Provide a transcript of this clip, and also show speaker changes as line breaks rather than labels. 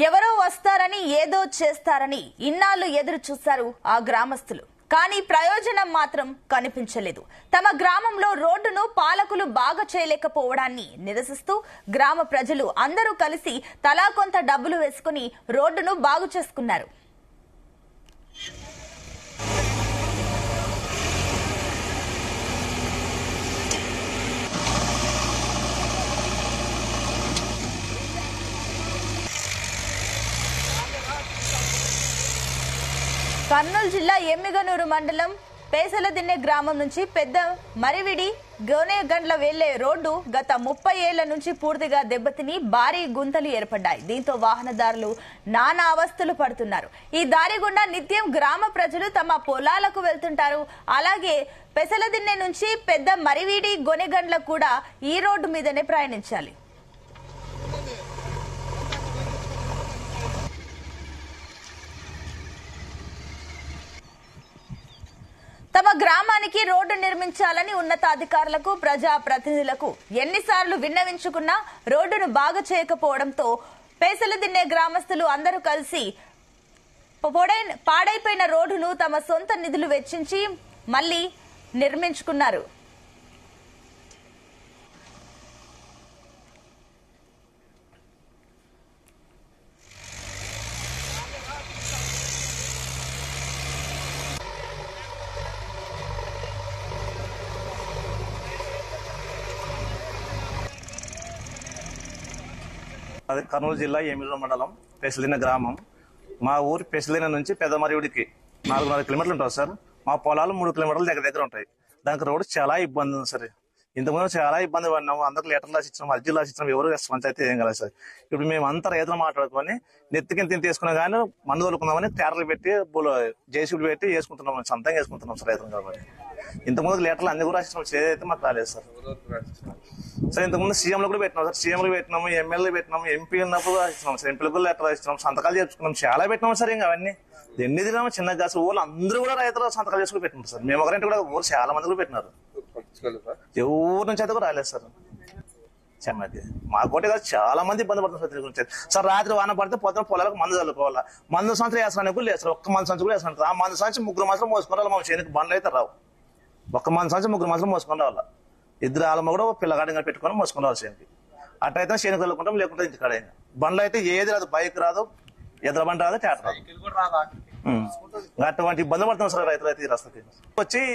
ఎవరో వస్తారని ఏదో చేస్తారని ఇన్నాళ్లు ఎదురు చూశారు ఆ గ్రామస్తులు. కానీ ప్రయోజనం మాత్రం కనిపించలేదు. తమ గ్రామంలో రోడ్డును పాలకులు బాగా చేయలేకపోవడాన్ని నిరసిస్తూ గ్రామ ప్రజలు అందరూ కలిసి తలా కొంత డబ్బులు వేసుకుని రోడ్డును బాగు చేసుకున్నారు. కర్నూలు జిల్లా ఎమ్మిగనూరు మండలం పేసలదిన్నె గ్రామం నుంచి పెద్ద మరివిడి గోనేగండ్ల వెళ్లే రోడ్డు గత 30 ఏళ్ల నుంచి పూర్తిగా దెబ్బతిని భారీ గుంతలు ఏర్పడ్డాయి. దీంతో వాహనదారులు నానా అవస్థలు పడుతున్నారు. ఈ దారి గుండా నిత్యం గ్రామ ప్రజలు తమ పొలాలకు వెళ్తుంటారు. అలాగే పెసలదిన్నె నుంచి పెద్ద మరివిడి గోనేగండ్ల కూడా ఈ రోడ్డు మీదనే ప్రయాణించాలి. తమ గ్రామానికి రోడ్డు నిర్మించాలని ఉన్నతాధికారులకు ప్రజా ప్రతినిధులకు ఎన్నిసార్లు విన్నవించుకున్నా రోడ్డును బాగు చేయకపోవడంతో పేసలదిన్నె గ్రామస్తులు అందరూ కలిసి పాడైపోయిన రోడ్డును తమ సొంత నిధులు వెచ్చించి మళ్లీ నిర్మించుకున్నారు.
అది కర్నూలు జిల్లా ఎమ్మిగనూరు మండలం పెసలిన గ్రామం. మా ఊరు పెసలిన నుంచి పెద్దమరియుడికి 4.5 కిలోమీటర్లు ఉంటుంది సార్. మా పొలాలు 3 కిలోమీటర్లు దగ్గర ఉంటాయి. దానికి రోడ్డు చాలా ఇబ్బంది ఉంది సార్. ఇంతకుముందు చాలా ఇబ్బంది పడినాము. అందరికి లెటర్లు రాసిచ్చినాము, అర్జీలు రాసిచ్చినాము. ఎవరు పంచాయతీ ఏం కదా సార్. ఇప్పుడు మేము అంతా రైతులు మాట్లాడుకొని నెత్తికింత తీసుకున్నా కానీ మందు తోలుకుందామని ట్యారర్లు పెట్టి జేసీబీ పెట్టి వేసుకుంటున్నాం, సొంతంగా వేసుకుంటున్నాం సార్ రైతులు కాబట్టి. ఇంతకుముందు లెటర్లు అన్ని కూడా రాసిచ్చినాం, ఏదైతే మాకు రాలేదు సార్. సార్ ఇంతకుముందు సీఎంలు కూడా పెట్టినాం సార్. సీఎంలు పెట్టినాము, ఎమ్మెల్యే పెట్టినాము, ఎంపీ ఉన్నప్పుడు రాసిస్తున్నాం సార్. ఎంపీలకు కూడా లెటర్ రాసిస్తున్నాం, సంతకాలు చేసుకున్నాం, చాలా పెట్టినాము సార్. ఇంకా అవన్నీ ఎన్ని తిన్నాము చిన్న కాసు ఊళ్ళు అందరూ కూడా రైతులు సంతకాలు చేసుకుని పెట్టినారు సార్. మేము ఒకరింటి కూడా ఊరు చాలా మంది కూడా పెట్టినారు. ఎవరి నుంచి అయితే కూడా రాలేదు సార్. మాకోటి కాదు చాలా మంది ఇబ్బంది పడుతున్నారు సార్. సార్ రాత్రి వాన పడితే పొద్దున పొలాలకు మందు చల్లుకోవాలా. మందు సంచులు వేసడానికి కూడా లేదు సార్. ఒక్క మందు సంచు కూడా వేసుకుంటారు. ఆ మందు సంచి 3 మాత్రం మోసుకొని రావాలి. మా చేనికి బండ్లు అయితే రావు. ఒక్క మందు సంచి 3 మాత్రం మోసుకొని రావాలా. 2 ఆలమ్మ కూడా పిల్లగాడిగా పెట్టుకొని మోసుకొని రావాలి చేనికి. అట్టయితే చేనికి వెళ్ళుకుంటాం, లేకుంటే ఇంటికాడ. బండ్లు అయితే ఏది రాదు, బైక్ రాదు, ఎదుర బండి రాదు, ట్రాక్టర్ రాదు. అటువంటి ఇబ్బంది పడుతున్నాం సార్ రైతులు అయితే. ఈ రస్తకి వచ్చి